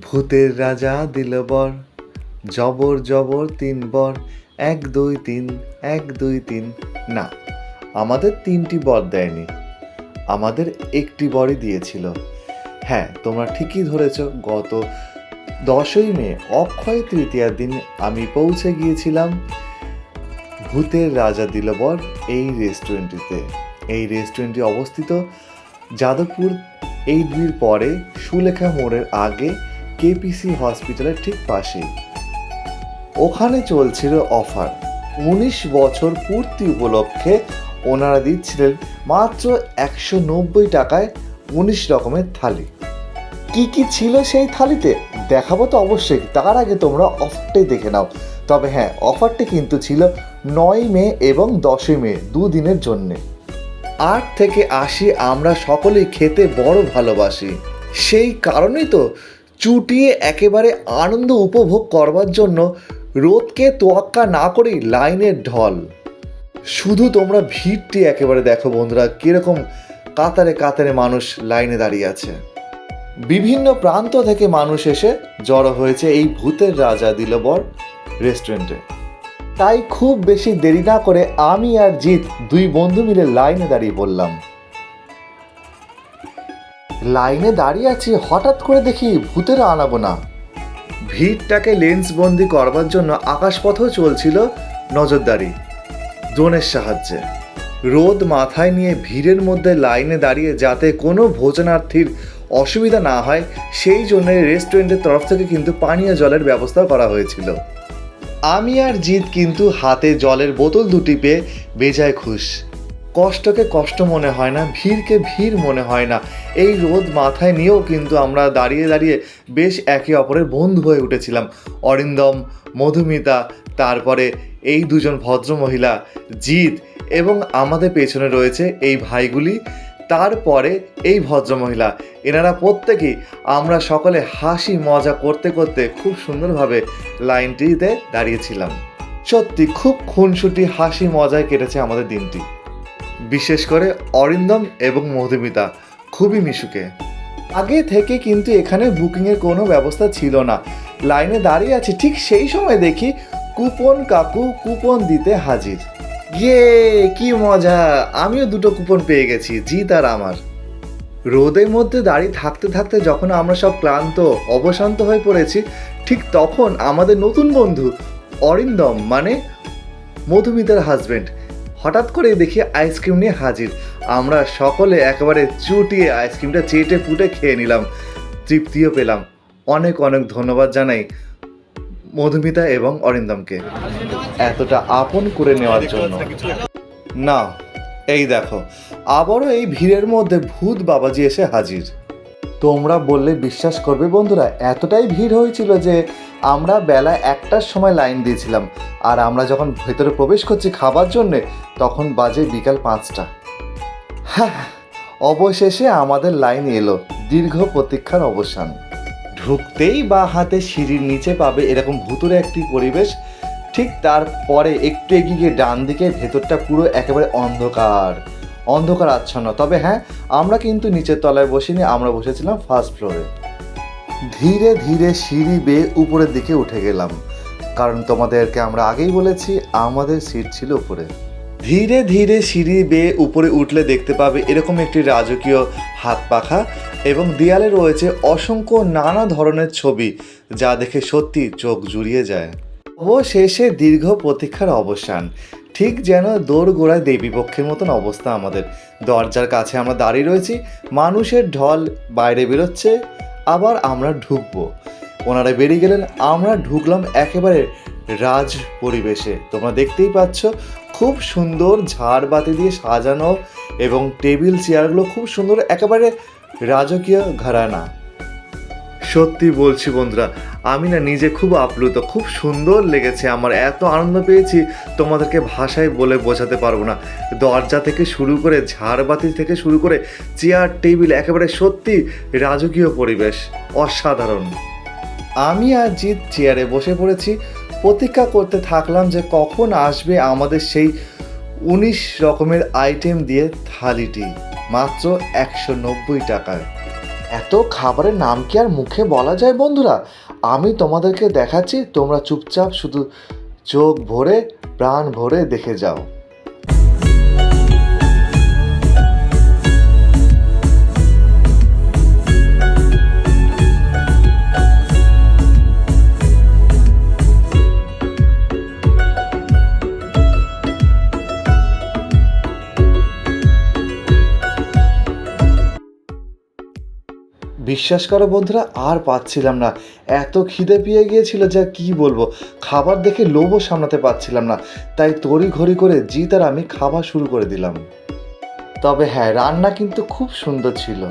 ভূতের রাজা দিল বর, জবর জবর তিন বর, 1 2 3 1 2 3। না, আমাদের 3টি বর দেয়নি, আমাদের একটি বরই দিয়েছিল। হ্যাঁ, তোমরা ঠিকই ধরেছ। গত 10ই মে অক্ষয় তৃতীয়ার দিন আমি পৌঁছে গিয়েছিলাম ভূতের রাজা দিল বর এই রেস্টুরেন্টটিতে। এই রেস্টুরেন্টটি অবস্থিত যাদবপুর 8B পরে সুলেখা মোড়ের আগে কেপিসি হসপিটালের ঠিক পাশেই। ওখানে চলছিল অফার। 19 বছর পূর্তি উপলক্ষে ওনারা দিচ্ছিলেন মাত্র 190 টাকায় 19 রকমের থালি। কি কি ছিল সেই থালিতে দেখাবো তো অবশ্যই, তার আগে তোমরা অফারটাই দেখে নাও। তবে হ্যাঁ, অফারটি কিন্তু ছিল 9 মে এবং 10 মে, 2 দিনের জন্যে। 8 থেকে 80 আমরা সকলেই খেতে বড় ভালোবাসি, সেই কারণেই তো চুটিয়ে একেবারে আনন্দ উপভোগ করবার জন্য রোদকে তোয়াক্কা না করেই লাইনের ঢল। শুধু তোমরা ভিড়টি একেবারে দেখো বন্ধুরা, কীরকম কাতারে কাতারে মানুষ লাইনে দাঁড়িয়ে আছে। বিভিন্ন প্রান্ত থেকে মানুষ এসে জড়ো হয়েছে এই ভূতের রাজা দিল বর রেস্টুরেন্টে। তাই খুব বেশি দেরি না করে আমি আর জিৎ 2 বন্ধু মিলে লাইনে দাঁড়িয়ে পড়লাম। লাইনে দাঁড়িয়ে আছি, হঠাৎ করে দেখি ভূতেরা আনাবো না। ভিড়টাকে লেন্সবন্দি করবার জন্য আকাশপথেও চলছিল নজরদারি ড্রোনের সাহায্যে। রোদ মাথায় নিয়ে ভিড়ের মধ্যে লাইনে দাঁড়িয়ে যাতে কোনো ভোজনার্থীর অসুবিধা না হয় সেই জন্য রেস্টুরেন্টের তরফ থেকে কিন্তু পানীয় জলের ব্যবস্থা করা হয়েছিল। আমি আর জিৎ কিন্তু হাতে জলের বোতল 2টি পেয়ে বেজায় খুশ। কষ্টকে কষ্ট মনে হয় না, ভিড়কে ভিড় মনে হয় না। এই রোদ মাথায় নিয়েও কিন্তু আমরা দাঁড়িয়ে দাঁড়িয়ে বেশ একে অপরের বন্ধু হয়ে উঠেছিলাম। অরিন্দম, মধুমিতা, তারপরে এই 2 জন ভদ্রমহিলা, জিৎ এবং আমাদের পেছনে রয়েছে এই ভাইগুলি, তারপরে এই ভদ্রমহিলা। এনারা প্রত্যেকেই আমরা সকলে হাসি মজা করতে করতে খুব সুন্দরভাবে লাইনটিতে দাঁড়িয়েছিলাম। সত্যি খুব খুনসুটি হাসি মজায় কেটেছে আমাদের দিনটি। বিশেষ করে অরিন্দম এবং মধুমিতা খুবই মিশুকে। আগে থেকে কিন্তু এখানে বুকিংয়ের কোনো ব্যবস্থা ছিল না। লাইনে দাঁড়িয়ে আছি, ঠিক সেই সময় দেখি কুপন কাকু কুপন দিতে হাজির। ইয়ে কি মজা! আমিও 2টো কুপন পেয়ে গেছি, জিৎ আর আমার। রোদের মধ্যে দাঁড়িয়ে থাকতে থাকতে যখন আমরা সব ক্লান্ত অবশান্ত হয়ে পড়েছি, ঠিক তখন আমাদের নতুন বন্ধু অরিন্দম মানে মধুমিতার হাজব্যান্ড হঠাৎ করে দেখি আইসক্রিম নিয়ে হাজির। আমরা সকলে একেবারে চুটিয়ে আইসক্রিমটা চেটে পুটে খেয়ে নিলাম, তৃপ্তিও পেলাম। অনেক অনেক ধন্যবাদ জানাই মধুমিতা এবং অরিন্দমকে এতটা আপন করে নেওয়ার জন্য। না, এই দেখো আবারও এই ভিড়ের মধ্যে ভূত বাবাজি এসে হাজির। তোমরা বললে বিশ্বাস করবে বন্ধুরা, এতটাই ভিড় হয়েছিল যে আমরা বেলা 1টার সময় লাইন দিয়েছিলাম, আর আমরা যখন ভেতরে প্রবেশ করছি খাবার জন্যে তখন বাজে বিকাল 5টা। হ্যাঁ, অবশেষে আমাদের লাইন এলো, দীর্ঘ প্রতীক্ষার অবসান। ঢুকতেই বা হাতে সিঁড়ির নিচে পাবে এরকম ভুতুরে একটি পরিবেশ। ঠিক তারপরে একটু এগিয়ে গিয়ে ডান দিকে ভেতরটা পুরো একেবারে অন্ধকার অন্ধকার আচ্ছন্ন। তবে হ্যাঁ, আমরা কিন্তু নিচের তলায় বসিনি, আমরা বসেছিলাম ফার্স্ট ফ্লোরে। ধীরে ধীরে সিঁড়ি বেয়ে উপরের দিকে উঠে গেলাম, কারণ তোমাদেরকে আমরা আগেই বলেছি আমাদের সিট ছিল উপরে। ধীরে ধীরে সিঁড়ি বেয়ে উপরে উঠলে দেখতে পাবে এরকম একটি রাজকীয় হাত পাখা এবং দেয়ালে রয়েছে অসংখ্য নানা ধরনের ছবি, যা দেখে সত্যি চোখ জুড়িয়ে যায়। অবশেষে দীর্ঘ প্রতীক্ষার অবসান। ঠিক যেন দোরগোড়ায় দেবীপক্ষের মতন অবস্থা আমাদের। দরজার কাছে আমরা দাঁড়িয়ে রয়েছি, মানুষের ঢল বাইরে বেরোচ্ছে, আবার আমরা ঢুকবো। ওনারা বেরিয়ে গেলেন, আমরা ঢুকলাম একেবারে রাজ পরিবেশে। তোমরা দেখতেই পাচ্ছ খুব সুন্দর ঝাড়বাতি দিয়ে সাজানো এবং টেবিল চেয়ারগুলো খুব সুন্দর, একেবারে রাজকীয় ঘরানা। সত্যি বলছি বন্ধুরা, আমি না নিজে খুব আপ্লুত, খুব সুন্দর লেগেছে আমার, এত আনন্দ পেয়েছি তোমাদেরকে ভাষায় বলে বোঝাতে পারবো না। দরজা থেকে শুরু করে ঝাড়বাতি থেকে শুরু করে চেয়ার টেবিল, একেবারে সত্যি রাজকীয় পরিবেশ, অসাধারণ। আমি আর জিৎ চেয়ারে বসে পড়েছি, প্রতীক্ষা করতে থাকলাম যে কখন আসবে আমাদের সেই 19 রকমের আইটেম দিয়ে থালিটি, মাত্র 190 টাকায়। এত খাবারের নাম কি আর মুখে বলা যায় বন্ধুরা? আমি তোমাদেরকে দেখাচ্ছি, তোমরা চুপচাপ শুধু চোখ ভরে প্রাণ ভরে দেখে যাও। বিশ্বাস করো বন্ধুরা, আর পাচ্ছিলাম না, এত খিদে পেয়ে গিয়েছিল যা কি বলবো। খাবার দেখে লোভও সামলাতে পারছিলাম না, তাই তড়িঘড়ি করে জিৎ আর আমি খাওয়া শুরু করে দিলাম। তবে হ্যাঁ, রান্না কিন্তু খুব সুন্দর ছিল।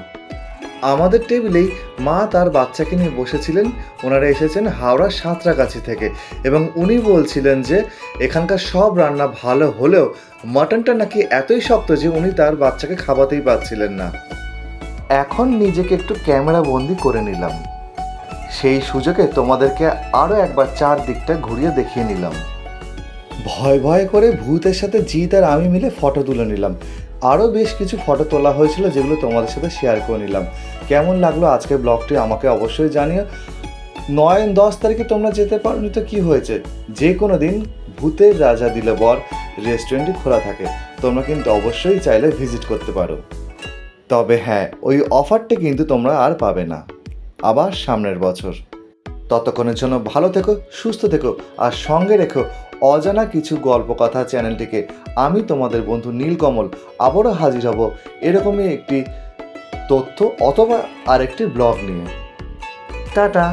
আমাদের টেবিলেই মা তার বাচ্চাকে নিয়ে বসেছিলেন। ওনারা এসেছেন হাওড়ার সাঁতরাগাছি থেকে, এবং উনি বলছিলেন যে এখানকার সব রান্না ভালো হলেও মাটনটা নাকি এতই শক্ত যে উনি তার বাচ্চাকে খাওয়াতেই পারছিলেন না। এখন নিজেকে একটু ক্যামেরা বন্দি করে নিলাম, সেই সুযোগে তোমাদেরকে আরও একবার চারদিকটা ঘুরিয়ে দেখিয়ে নিলাম। ভয় ভয় করে ভূতের সাথে জিৎ আর আমি মিলে ফটো তুলে নিলাম। আরও বেশ কিছু ফটো তোলা হয়েছিল যেগুলো তোমাদের সাথে শেয়ার করে নিলাম। কেমন লাগলো আজকের ব্লগটি আমাকে অবশ্যই জানিও। 9-10 তারিখে তোমরা যেতে পারোনি তো কী হয়েছে, যে কোনো দিন ভূতের রাজা দিলে বর রেস্টুরেন্টটি খোলা থাকে, তোমরা কিন্তু অবশ্যই চাইলে ভিজিট করতে পারো। তবে হ্যাঁ, ওই অফারটি কিন্তু তোমরা আর পাবে না আবার সামনের বছর। ততক্ষণের জন্য ভালো থেকো, সুস্থ থেকো, আর সঙ্গে রেখো অজানা কিছু গল্প কথা চ্যানেলটিকে। আমি তোমাদের বন্ধু নীলকমল আবারও হাজির হব এরকমই একটি তথ্য অথবা আরেকটি ব্লগ নিয়ে। টাটা।